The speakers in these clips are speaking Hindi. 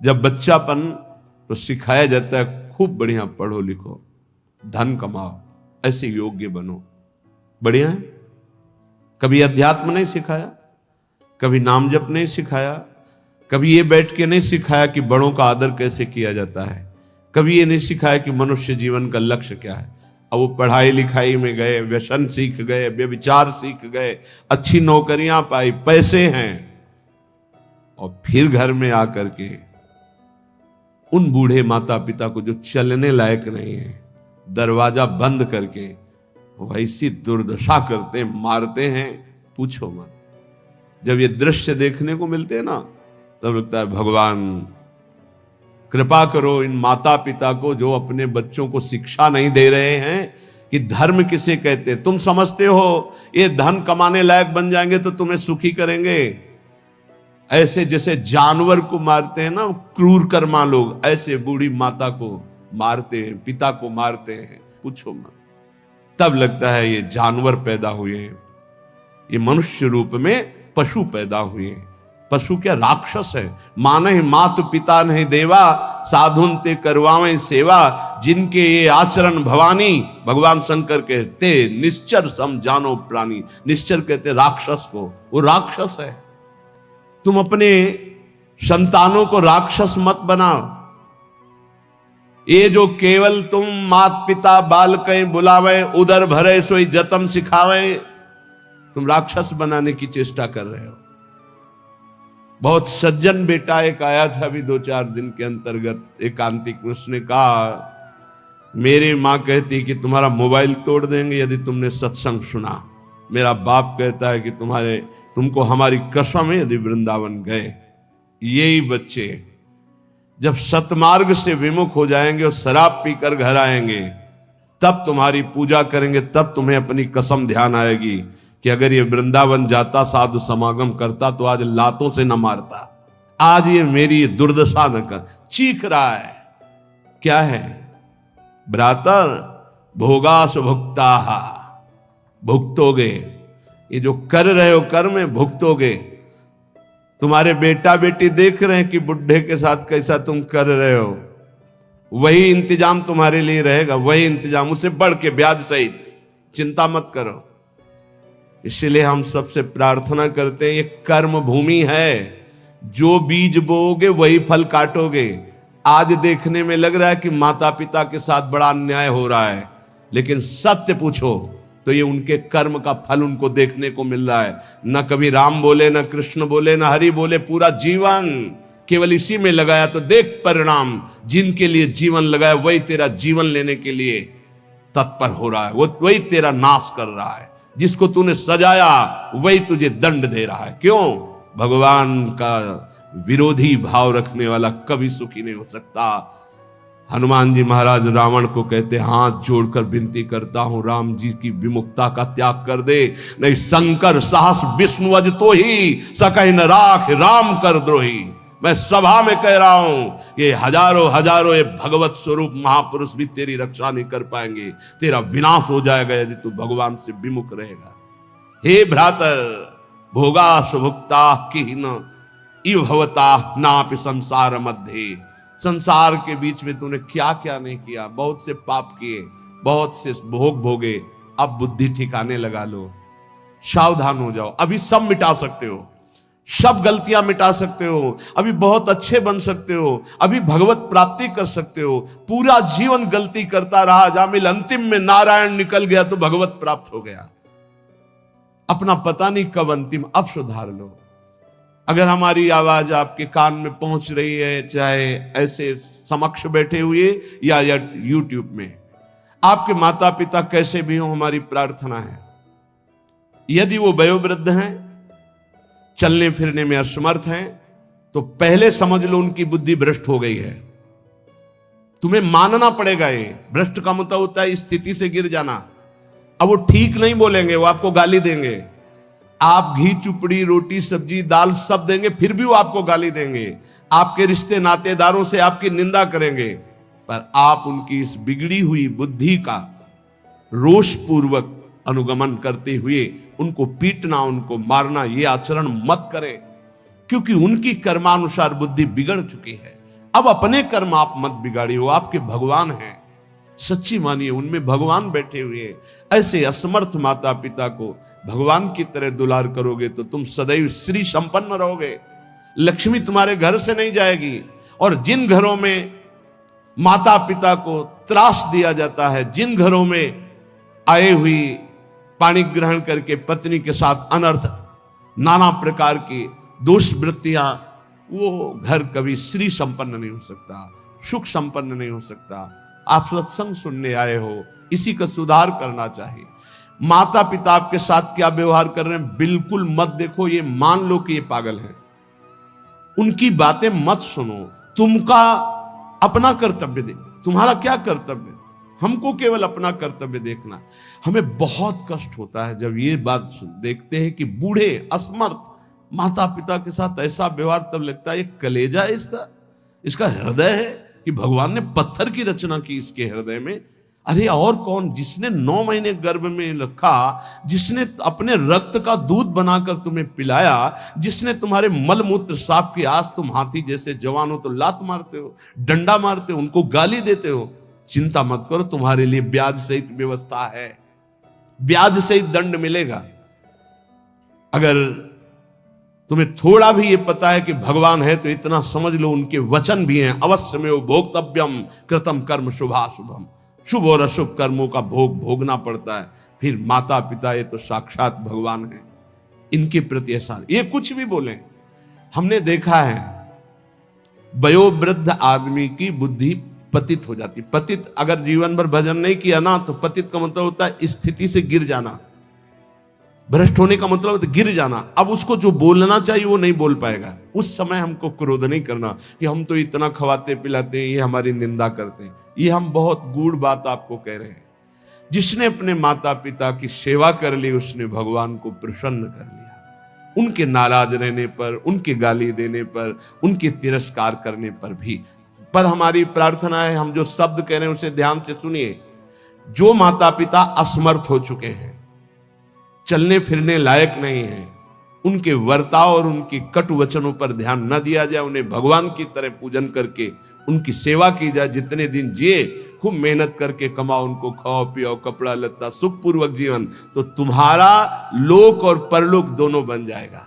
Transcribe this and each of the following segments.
जब बच्चापन तो सिखाया जाता है खूब बढ़िया पढ़ो लिखो, धन कमाओ, ऐसे योग्य बनो, बढ़िया है। कभी अध्यात्म नहीं सिखाया, कभी नाम जप नहीं सिखाया, कभी ये बैठ के नहीं सिखाया कि बड़ों का आदर कैसे किया जाता है, कभी ये नहीं सिखाया कि मनुष्य जीवन का लक्ष्य क्या है। अब वो पढ़ाई लिखाई में गए, व्यसन सीख गए, व्यभिचार सीख गए, अच्छी नौकरियां पाई, पैसे हैं, और फिर घर में आकर के उन बूढ़े माता पिता को जो चलने लायक नहीं है, दरवाजा बंद करके वैसी दुर्दशा करते, मारते हैं, पूछो मत। जब ये दृश्य देखने को मिलते हैं ना, तब लगता है भगवान कृपा करो इन माता पिता को जो अपने बच्चों को शिक्षा नहीं दे रहे हैं कि धर्म किसे कहते। तुम समझते हो ये धन कमाने लायक बन जाएंगे तो तुम्हें सुखी करेंगे, ऐसे जैसे जानवर को मारते हैं ना क्रूर कर्मा लोग, ऐसे बूढ़ी माता को मारते हैं, पिता को मारते हैं, पूछो मत। तब लगता है ये जानवर पैदा हुए हैं, ये मनुष्य रूप में पशु पैदा हुए हैं। पशु क्या राक्षस है। माने मातु पिता नहीं देवा, साधुन ते करवावें सेवा, जिनके ये आचरण भवानी, भगवान शंकर कहते निश्चर सम जानो प्राणी। निश्चर कहते राक्षस को, वो राक्षस है। तुम अपने संतानों को राक्षस मत बनाओ। ये जो केवल तुम मात पिता बाल कहीं बुलावे, उदर भरे सोई जतन सिखावे, तुम राक्षस बनाने की चेष्टा कर रहे हो। बहुत सज्जन बेटा एक आया था अभी 2-4 दिन के अंतर्गत एकांतिक में, उसने कहा मेरी माँ कहती कि तुम्हारा मोबाइल तोड़ देंगे यदि तुमने सत्संग सुना। मेरा बाप कहता है कि तुमको हमारी कसम है यदि वृंदावन गए। यही बच्चे जब सतमार्ग से विमुख हो जाएंगे और शराब पीकर घर आएंगे, तब तुम्हारी पूजा करेंगे, तब तुम्हें अपनी कसम ध्यान आएगी कि अगर ये वृंदावन जाता, साधु समागम करता, तो आज लातों से न मारता। आज ये मेरी दुर्दशा न कर। चीख रहा है, क्या है भ्रातर, भोगास भुक्ता, भुगतोगे। ये जो कर रहे हो कर्म में भुगतोगे। तुम्हारे बेटा बेटी देख रहे हैं कि बुढ़े के साथ कैसा तुम कर रहे हो, वही इंतजाम तुम्हारे लिए रहेगा, वही इंतजाम, उससे बढ़ के ब्याज सहित। चिंता मत करो। इसलिए हम सबसे प्रार्थना करते हैं, ये कर्म भूमि है, जो बीज बोओगे वही फल काटोगे। आज देखने में लग रहा है कि माता पिता के साथ बड़ा अन्याय हो रहा है, लेकिन सत्य पूछो तो ये उनके कर्म का फल उनको देखने को मिल रहा है। न कभी राम बोले, न कृष्ण बोले, न हरि बोले, पूरा जीवन केवल इसी में लगाया, तो देख परिणाम। जिनके लिए जीवन लगाया वही तेरा जीवन लेने के लिए तत्पर हो रहा है, वो वही तेरा नाश कर रहा है। जिसको तूने सजाया वही तुझे दंड दे रहा है। क्यों? भगवान का विरोधी भाव रखने वाला कभी सुखी नहीं हो सकता। हनुमान जी महाराज रावण को कहते, हाथ जोड़कर विनती करता हूं राम जी की विमुखता का त्याग कर दे, नहीं शंकर साहस विष्णु अज तो ही सकहि न राख राम कर द्रोही। मैं सभा में कह रहा हूं ये हजारों ये भगवत स्वरूप महापुरुष भी तेरी रक्षा नहीं कर पाएंगे। तेरा विनाश हो जाएगा यदि तू भगवान से विमुख रहेगा। हे भ्रातर, भोगा सुभुक्ता की न इव भवता नापि संसार मध्य। संसार के बीच में तूने क्या क्या नहीं किया। बहुत से पाप किए, बहुत से भोग भोगे। अब बुद्धि ठिकाने लगा लो, सावधान हो जाओ। अभी सब मिटा सकते हो, सब गलतियां मिटा सकते हो, अभी बहुत अच्छे बन सकते हो, अभी भगवत प्राप्ति कर सकते हो। पूरा जीवन गलती करता रहा, जामिल अंतिम में नारायण निकल गया तो भगवत प्राप्त हो गया। अपना पता नहीं कब अंतिम, अब सुधार लो। अगर हमारी आवाज आपके कान में पहुंच रही है, चाहे ऐसे समक्ष बैठे हुए या यूट्यूब में, आपके माता पिता कैसे भी हो, हमारी प्रार्थना है यदि वो वयोवृद्ध हैं, चलने फिरने में असमर्थ हैं, तो पहले समझ लो उनकी बुद्धि भ्रष्ट हो गई है। तुम्हें मानना पड़ेगा। ये भ्रष्ट का मतलब होता है स्थिति से गिर जाना। अब वो ठीक नहीं बोलेंगे, वो आपको गाली देंगे। आप घी चुपड़ी रोटी सब्जी दाल सब देंगे, फिर भी वो आपको गाली देंगे। आपके रिश्ते नातेदारों से आपकी निंदा करेंगे, पर आप उनकी इस बिगड़ी हुई बुद्धि का रोष पूर्वक अनुगमन करते हुए उनको पीटना, उनको मारना, ये आचरण मत करें, क्योंकि उनकी कर्मानुसार बुद्धि बिगड़ चुकी है। अब अपने कर्म आप मत बिगाड़िए, वो आपके भगवान हैं, सच्ची मानिए उनमें भगवान बैठे हुए हैं। ऐसे असमर्थ माता पिता को भगवान की तरह दुलार करोगे तो तुम सदैव श्री संपन्न रहोगे, लक्ष्मी तुम्हारे घर से नहीं जाएगी। और जिन घरों में माता पिता को त्रास दिया जाता है, जिन घरों में आए हुई पानी ग्रहण करके पत्नी के साथ अनर्थ नाना प्रकार की दोष वृत्तियां, वो घर कभी श्री संपन्न नहीं हो सकता, सुख संपन्न नहीं हो सकता। आप सत्संग सुनने आए हो, इसी का सुधार करना चाहिए। माता पिता आपके साथ क्या व्यवहार कर रहे हैं बिल्कुल मत देखो, ये मान लो कि ये पागल है, उनकी बातें मत सुनो। तुमका अपना कर्तव्य दे, तुम्हारा क्या कर्तव्य, हमको केवल अपना कर्तव्य देखना। हमें बहुत कष्ट होता है जब ये बात देखते हैं कि बूढ़े असमर्थ माता पिता के साथ ऐसा व्यवहार, तब लगता है ये कलेजा है इसका हृदय है कि भगवान ने पत्थर की रचना की इसके हृदय में। अरे और कौन, जिसने 9 महीने गर्भ में रखा, जिसने अपने रक्त का दूध बनाकर तुम्हें पिलाया, जिसने तुम्हारे मल मूत्र साफ किया, आज तुम हाथी जैसे जवान हो तो लात मारते हो, डंडा मारते हो, उनको गाली देते हो। चिंता मत करो, तुम्हारे लिए ब्याज सहित व्यवस्था है, ब्याज सहित दंड मिलेगा। अगर तुम्हें थोड़ा भी ये पता है कि भगवान है तो इतना समझ लो उनके वचन भी हैं, अवश्य में वो भोक्तव्यम कृतम कर्म शुभाशुभम, शुभ और अशुभ कर्मों का भोग भोगना पड़ता है। फिर माता पिता ये तो साक्षात भगवान है, इनके प्रति ऐसा ये कुछ भी बोले। हमने देखा है वयोवृद्ध आदमी की बुद्धि पतित हो जाती। पतित अगर जीवन भर भजन नहीं किया ना, तो पतित का मतलब होता है स्थिति से गिर जाना, भ्रष्ट होने का मतलब है गिर जाना। अब उसको जो बोलना चाहिए वो नहीं बोल पाएगा। उस समय हमको क्रोध नहीं करना कि हम तो इतना खवाते पिलाते हैं, ये हमारी निंदा करते हैं। ये हम बहुत गूढ़ बात आपको कह रहे हैं। जिसने अपने माता पिता की सेवा कर ली, उसने भगवान को प्रसन्न कर लिया। उनके नाराज रहने पर, उनके गाली देने पर, उनके तिरस्कार करने पर भी। पर हमारी प्रार्थना है, हम जो शब्द कह रहे हैं उसे ध्यान से सुनिए। जो माता पिता असमर्थ हो चुके हैं, चलने फिरने लायक नहीं है, उनके वर्ताव और उनकी कटु वचनों पर ध्यान न दिया जाए, उन्हें भगवान की तरह पूजन करके उनकी सेवा की जाए। जितने दिन जिए खूब मेहनत करके कमाओ, उनको खाओ पियो, कपड़ा लत्ता, सुखपूर्वक जीवन, तो तुम्हारा लोक और परलोक दोनों बन जाएगा।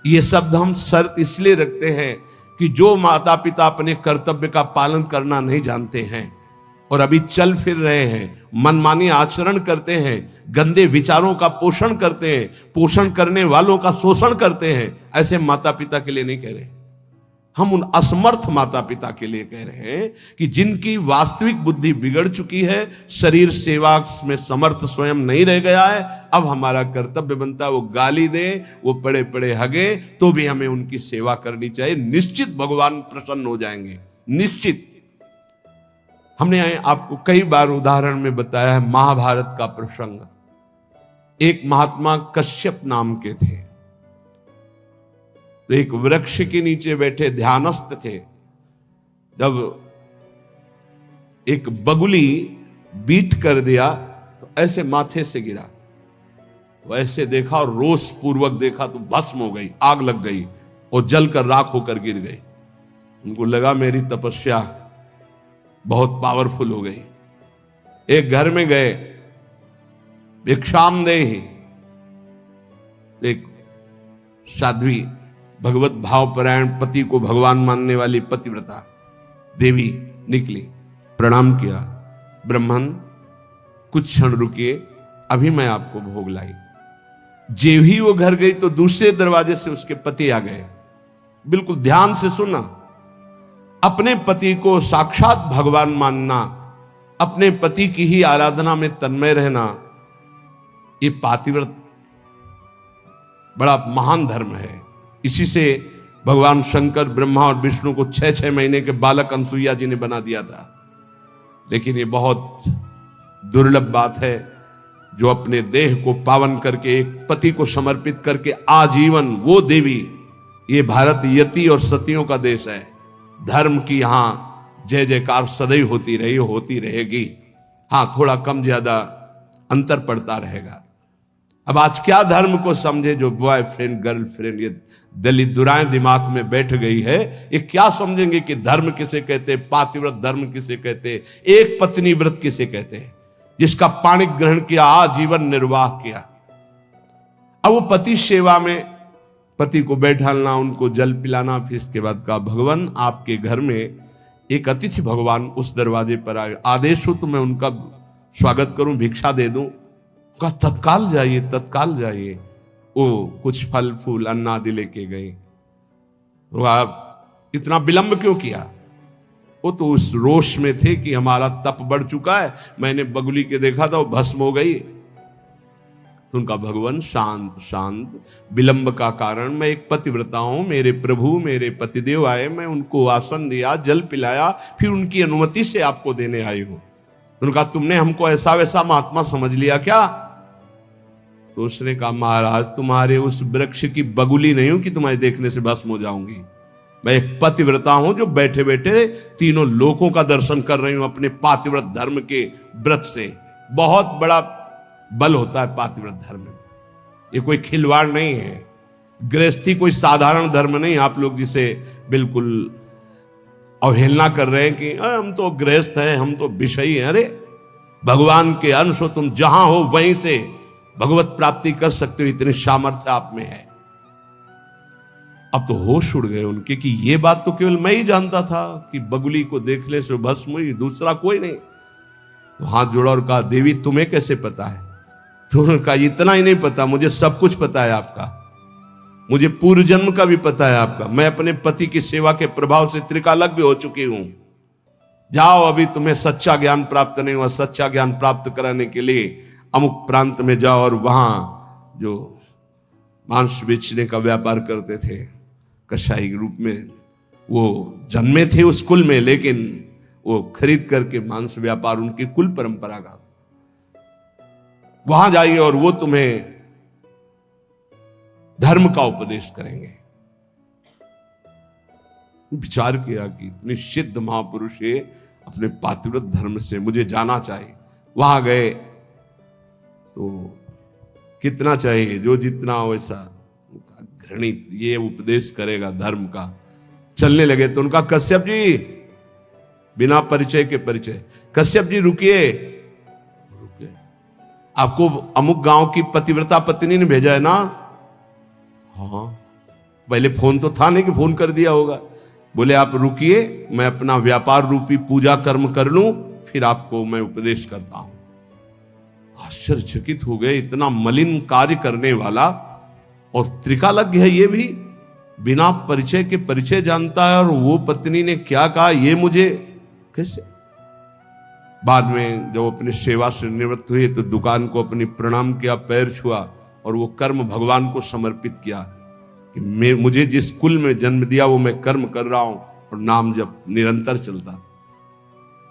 ये शब्द हम शर्त इसलिए रखते हैं कि जो माता पिता अपने कर्तव्य का पालन करना नहीं जानते हैं और अभी चल फिर रहे हैं, मनमानी आचरण करते हैं, गंदे विचारों का पोषण करते हैं, पोषण करने वालों का शोषण करते हैं, ऐसे माता पिता के लिए नहीं कह रहे। हम उन असमर्थ माता पिता के लिए कह रहे हैं कि जिनकी वास्तविक बुद्धि बिगड़ चुकी है, शरीर सेवा में समर्थ स्वयं नहीं रह गया है। अब हमारा कर्तव्य बनता है वो गाली दे, वो पड़े पड़े हगे, तो भी हमें उनकी सेवा करनी चाहिए। निश्चित भगवान प्रसन्न हो जाएंगे, निश्चित। हमने आपको कई बार उदाहरण में बताया है महाभारत का प्रसंग। एक महात्मा कश्यप नाम के थे, तो एक वृक्ष के नीचे बैठे ध्यानस्थ थे। जब एक बगुली बीट कर दिया तो ऐसे माथे से गिरा, तो ऐसे देखा और रोष पूर्वक देखा तो भस्म हो गई, आग लग गई और जलकर राख होकर गिर गई। उनको लगा मेरी तपस्या बहुत पावरफुल हो गई। एक घर में गए, भिक्षामदेहि, एक साध्वी भगवत भावपरायण पति को भगवान मानने वाली पतिव्रता देवी निकली, प्रणाम किया। ब्राह्मण कुछ क्षण रुकिए, अभी मैं आपको भोग लाई। जेव ही वो घर गई तो दूसरे दरवाजे से उसके पति आ गए। बिल्कुल ध्यान से सुना, अपने पति को साक्षात भगवान मानना, अपने पति की ही आराधना में तन्मय रहना, ये पातिव्रत बड़ा महान धर्म है। इसी से भगवान शंकर ब्रह्मा और विष्णु को 6-6 महीने के बालक अनसुईया जी ने बना दिया था। लेकिन ये बहुत दुर्लभ बात है जो अपने देह को पावन करके, एक पति को समर्पित करके आजीवन वो देवी। ये भारत यति और सतियों का देश है। धर्म की यहां जय जयकार सदैव होती रही, होती रहेगी। हां, थोड़ा कम ज्यादा अंतर पड़ता रहेगा। अब आज क्या धर्म को समझे जो बॉयफ्रेंड गर्लफ्रेंड, ये दलिद्राएं दिमाग में बैठ गई है। ये क्या समझेंगे कि धर्म किसे कहते, पातिव्रत धर्म किसे कहते, एक पत्नी व्रत किसे कहते हैं, जिसका पाणी ग्रहण किया, आजीवन निर्वाह किया। अब वो पति सेवा में, पति को बैठालना, उनको जल पिलाना, फिर इसके बाद कहा भगवान आपके घर में एक अतिथि भगवान उस दरवाजे पर आए, आदेश हो तो मैं उनका स्वागत करूं, भिक्षा दे दूं। कहा तत्काल जाइए, तत्काल जाइए। वो कुछ फल फूल अन्न आदि लेके गए। इतना विलंब क्यों किया? वो तो उस रोष में थे कि हमारा तप बढ़ चुका है, मैंने बगुली के देखा था वो भस्म हो गई। तो उनका भगवान शांत शांत, विलंब का कारण, मैं एक पतिव्रता हूं, मेरे प्रभु मेरे पतिदेव आए, मैं उनको आसन दिया, जल पिलाया, फिर उनकी अनुमति से आपको देने आई हूं। उनका तुमने हमको ऐसा वैसा महात्मा समझ लिया क्या? तो उसने कहा महाराज तुम्हारे उस वृक्ष की बगुली नहीं हूं कि तुम्हारे देखने से भस्म हो जाऊंगी। मैं एक पतिव्रता हूं जो बैठे बैठे तीनों लोकों का दर्शन कर रही हूं अपने पातिव्रत धर्म के व्रत से। बहुत बड़ा बल होता है पातिव्रत धर्म में, ये कोई खिलवाड़ नहीं है। गृहस्थी कोई साधारण धर्म नहीं, आप लोग जिसे बिल्कुल अवहेलना कर रहे हैं कि हम तो गृहस्थ हैं, हम तो विषयी हैं। अरे भगवान के अंश हो, तुम जहां हो वहीं से भगवत प्राप्ति कर सकते हो, इतने सामर्थ्य आप में है। अब तो होश उड़ गए उनके कि ये बात तो केवल मैं ही जानता था कि बगुली को देखने से भस्म हुई, दूसरा कोई नहीं। तो हाथ जोड़ा और कहा देवी तुम्हें कैसे पता है? तो उन्होंने कहा इतना ही नहीं पता, मुझे सब कुछ पता है आपका, मुझे पूर्व जन्म का भी पता है आपका। मैं अपने पति की सेवा के प्रभाव से त्रिकालज्ञ हो चुकी हूं। जाओ, अभी तुम्हें सच्चा ज्ञान प्राप्त नहीं हुआ, सच्चा ज्ञान प्राप्त कराने के लिए अमुक प्रांत में जाओ और वहां जो मांस बेचने का व्यापार करते थे कसाई के रूप में, वो जन्मे थे उस कुल में, लेकिन वो खरीद करके मांस व्यापार उनकी कुल परंपरा का, वहां जाइए और वो तुम्हें धर्म का उपदेश करेंगे। विचार किया कि इतने सिद्ध महापुरुष है, अपने पातिव्रत धर्म से मुझे जाना चाहिए। वहां गए तो कितना चाहिए, जो जितना वैसा घृणित, ये उपदेश करेगा धर्म का। चलने लगे तो उनका कश्यप जी, बिना परिचय के परिचय, कश्यप जी रुकिए, आपको अमुक गांव की पतिव्रता पत्नी ने भेजा है ना? हाँ, पहले फोन तो था नहीं कि फोन कर दिया होगा। बोले आप रुकिए, मैं अपना व्यापार रूपी पूजा कर्म कर लूं, फिर आपको मैं उपदेश करता हूं। आश्चर्यचकित हो गए, इतना मलिन कार्य करने वाला और त्रिकालज्ञ है, ये भी बिना परिचय के परिचय जानता है। और वो पत्नी ने क्या कहा ये मुझे कैसे? बाद में जब अपनी सेवा से निवृत्त हुए तो दुकान को अपनी प्रणाम किया, पैर छुआ और वो कर्म भगवान को समर्पित किया कि मुझे जिस कुल में जन्म दिया वो मैं कर्म कर रहा हूं और नाम जब निरंतर चलता।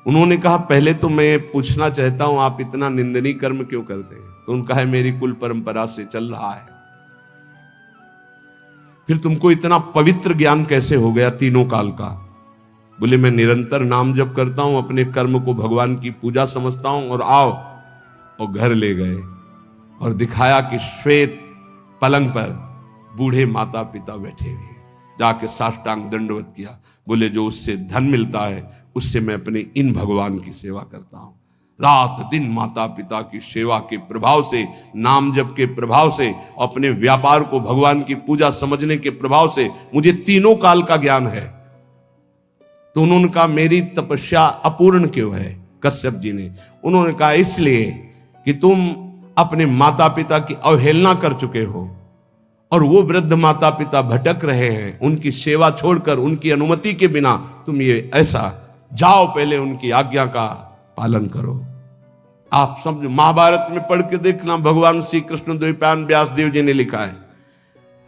उन्होंने कहा पहले तो मैं पूछना चाहता हूं आप इतना निंदनीय कर्म क्यों करते हैं? तो उनका है मेरी कुल परंपरा से चल रहा है। फिर तुमको इतना पवित्र ज्ञान कैसे हो गया तीनों काल का? बोले मैं निरंतर नाम जप करता हूं, अपने कर्म को भगवान की पूजा समझता हूं। और आओ, और घर ले गए और दिखाया कि श्वेत पलंग पर बूढ़े माता पिता बैठे हुए, जाके साष्टांग दंडवत किया। बोले जो उससे धन मिलता है उससे मैं अपने इन भगवान की सेवा करता हूं। रात दिन माता पिता की सेवा के प्रभाव से, नाम जप के प्रभाव से, अपने व्यापार को भगवान की पूजा समझने के प्रभाव से मुझे तीनों काल का ज्ञान है। तो उन्होंने कहा मेरी तपस्या अपूर्ण क्यों है? कश्यप जी ने, उन्होंने कहा इसलिए कि तुम अपने माता पिता की अवहेलना कर चुके हो और वो वृद्ध माता पिता भटक रहे हैं, उनकी सेवा छोड़कर, उनकी अनुमति के बिना तुम ये ऐसा, जाओ पहले उनकी आज्ञा का पालन करो। आप समझो, महाभारत में पढ़ के देखना, भगवान श्री कृष्ण द्वैपायन व्यास देव जी ने लिखा है,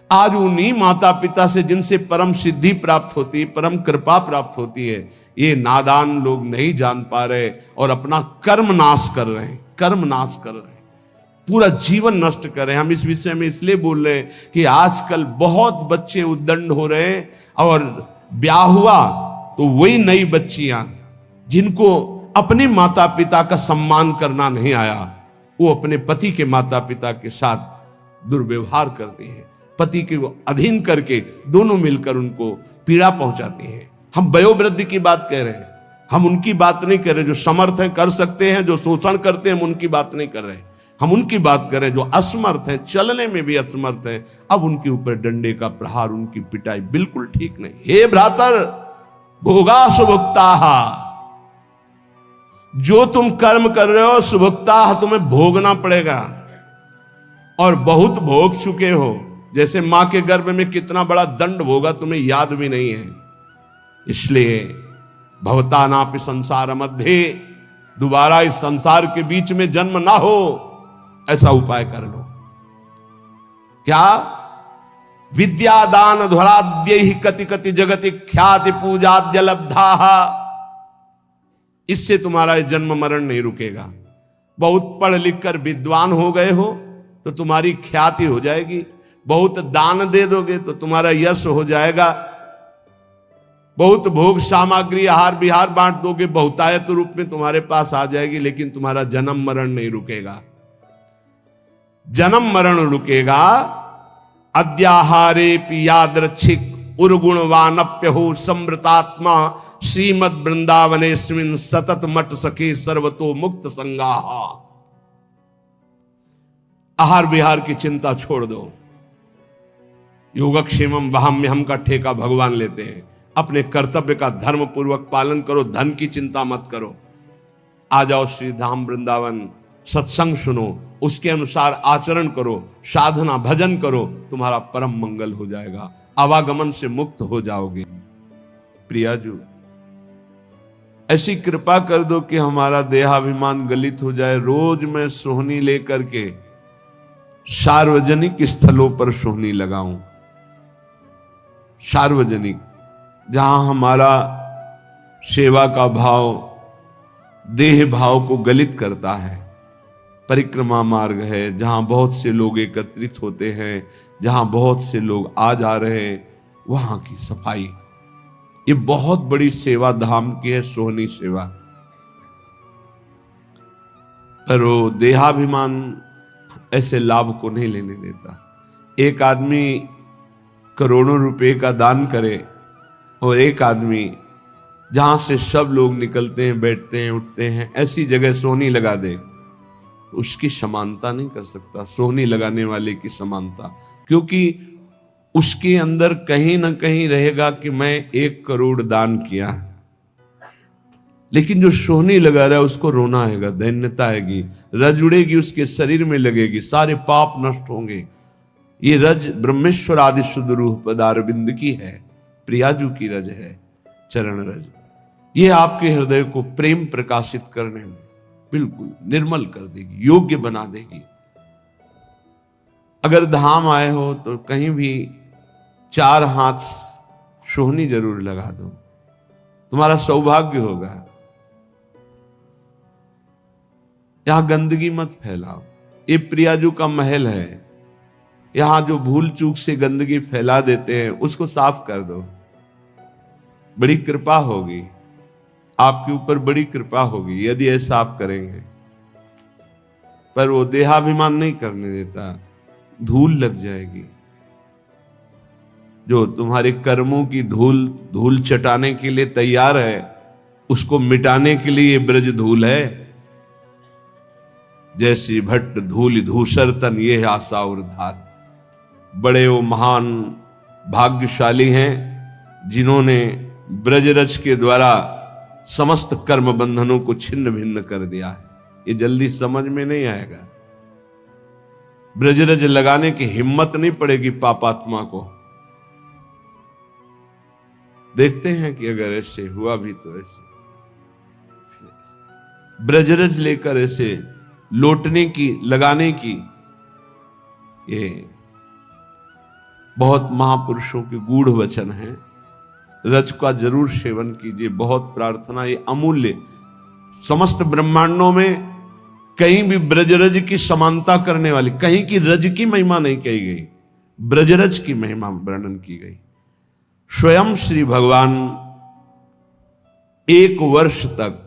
आज उन्हीं माता पिता से जिनसे परम सिद्धि प्राप्त होती है, परम कृपा प्राप्त होती है, ये नादान लोग नहीं जान पा रहे और अपना कर्म नाश कर रहे हैं, कर्म नाश कर रहे हैं, पूरा जीवन नष्ट कर रहे हैं। हम इस विषय में इसलिए बोल रहे हैं कि आजकल बहुत बच्चे उद्दंड हो रहे हैं और ब्याह हुआ तो वही नई बच्चियां जिनको अपने माता पिता का सम्मान करना नहीं आया, वो अपने पति के माता पिता के साथ दुर्व्यवहार करती हैं, पति के अधीन करके दोनों मिलकर उनको पीड़ा पहुंचाते हैं। हम वयोवृद्धि की बात कह रहे हैं, हम उनकी बात नहीं कर रहे जो समर्थ है कर सकते हैं, जो शोषण करते हैं हम उनकी बात नहीं कर रहे, हम उनकी बात कर रहे हैं जो असमर्थ है, चलने में भी असमर्थ है। अब उनके ऊपर डंडे का प्रहार, उनकी पिटाई बिल्कुल ठीक नहीं। हे भ्रातर भोगा सुभुक्ता, जो तुम कर्म कर रहे हो सुभुक्ता तुम्हें भोगना पड़ेगा, और बहुत भोग चुके हो। जैसे मां के गर्भ में कितना बड़ा दंड भोगा तुम्हें याद भी नहीं है। इसलिए भवता नापि संसार मध्य, दोबारा इस संसार के बीच में जन्म ना हो, ऐसा उपाय कर लो। क्या? विद्या दान ध्वराद्य ही कति कति जगति ख्याति पूजाद्य लब्धा, इससे तुम्हारा जन्म मरण नहीं रुकेगा। बहुत पढ़ लिख कर विद्वान हो गए हो तो तुम्हारी ख्याति हो जाएगी, बहुत दान दे दोगे तो तुम्हारा यश हो जाएगा, बहुत भोग सामग्री आहार विहार बांट दोगे, बहुतायत रूप में तुम्हारे पास आ जाएगी, लेकिन तुम्हारा जन्म मरण नहीं रुकेगा। जन्म मरण रुकेगा अद्याहारे पियादृच्छिक उर्गुणवानप्यहो समृतात्मा श्रीमद वृंदावनेस्मिन् सतत मठ सखे सर्वतो मुक्त संगाहा। आहार विहार की चिंता छोड़ दो, योगक्षेमम वहाम्यहम का ठेका भगवान लेते हैं। अपने कर्तव्य का धर्म पूर्वक पालन करो, धन की चिंता मत करो। आ जाओ श्री धाम वृंदावन, सत्संग सुनो, उसके अनुसार आचरण करो, साधना भजन करो, तुम्हारा परम मंगल हो जाएगा, आवागमन से मुक्त हो जाओगे। प्रियाजू, ऐसी कृपा कर दो कि हमारा देहाभिमान गलित हो जाए। रोज मैं सोहनी लेकर के सार्वजनिक स्थलों पर सोहनी लगाऊं, सार्वजनिक, जहां हमारा सेवा का भाव देह भाव को गलित करता है। परिक्रमा मार्ग है, जहां बहुत से लोग एकत्रित होते हैं, जहां बहुत से लोग आ जा रहे हैं, वहां की सफाई, ये बहुत बड़ी सेवा धाम की है, सोहनी सेवा। पर वो देहाभिमान ऐसे लाभ को नहीं लेने देता। एक आदमी करोड़ों रुपए का दान करे और एक आदमी जहां से सब लोग निकलते हैं, बैठते हैं, उठते हैं, ऐसी जगह सोहनी लगा दे, तो उसकी समानता नहीं कर सकता सोहनी लगाने वाले की समानता, क्योंकि उसके अंदर कहीं ना कहीं रहेगा कि मैं 1 करोड़ दान किया। लेकिन जो सोहनी लगा रहा है उसको रोना आएगा, दैन्यता आएगी, रज उड़ेगी, उसके शरीर में लगेगी, सारे पाप नष्ट होंगे। ये रज ब्रह्मेश्वर आदि शुद्ध रूह पदारविंद की है, प्रियाजू की रज है, चरण रज। ये आपके हृदय को प्रेम प्रकाशित करने में बिल्कुल निर्मल कर देगी, योग्य बना देगी। अगर धाम आए हो तो कहीं भी 4 हाथ सोहनी जरूर लगा दो, तुम्हारा सौभाग्य होगा। यहां गंदगी मत फैलाओ, ये प्रियाजू का महल है, यहां जो भूल चूक से गंदगी फैला देते हैं उसको साफ कर दो, बड़ी कृपा होगी आपके ऊपर, बड़ी कृपा होगी यदि ऐसा आप करेंगे। पर वो देहाभिमान नहीं करने देता, धूल लग जाएगी। जो तुम्हारे कर्मों की धूल चटाने के लिए तैयार है, उसको मिटाने के लिए ये ब्रज धूल है। जैसी भट्ट धूल धूसर तन ये आशा और धार। बड़े वो महान भाग्यशाली हैं जिन्होंने ब्रजरज के द्वारा समस्त कर्म बंधनों को छिन्न भिन्न कर दिया है। ये जल्दी समझ में नहीं आएगा, ब्रजरज लगाने की हिम्मत नहीं पड़ेगी पापात्मा को। देखते हैं कि अगर ऐसे हुआ भी तो ऐसे ब्रजरज लेकर ऐसे लौटने की, लगाने की, ये बहुत महापुरुषों के गूढ़ वचन हैं। रज का जरूर सेवन कीजिए, बहुत प्रार्थना, ये अमूल्य। समस्त ब्रह्मांडों में कहीं भी ब्रजरज की समानता करने वाली, कहीं की रज की महिमा नहीं कही गई, ब्रजरज की महिमा वर्णन की गई। स्वयं श्री भगवान 1 वर्ष तक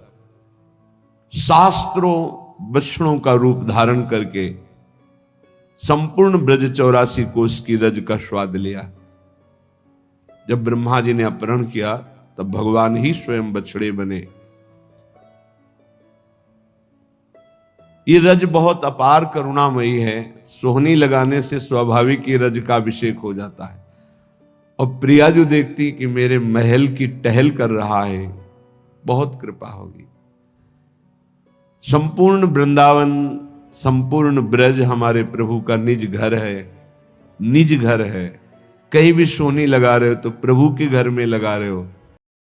शास्त्रों वचनों का रूप धारण करके संपूर्ण ब्रज 84 कोस की रज का स्वाद लिया। जब ब्रह्मा जी ने अपहरण किया तब भगवान ही स्वयं बछड़े बने। ये रज बहुत अपार करुणामयी है। सोहनी लगाने से स्वाभाविक ये रज का अभिषेक हो जाता है। और प्रिया जो देखती कि मेरे महल की टहल कर रहा है, बहुत कृपा होगी। संपूर्ण वृंदावन, संपूर्ण ब्रज हमारे प्रभु का निज घर है, निज घर है। कहीं भी सोहनी लगा रहे हो तो प्रभु के घर में लगा रहे हो।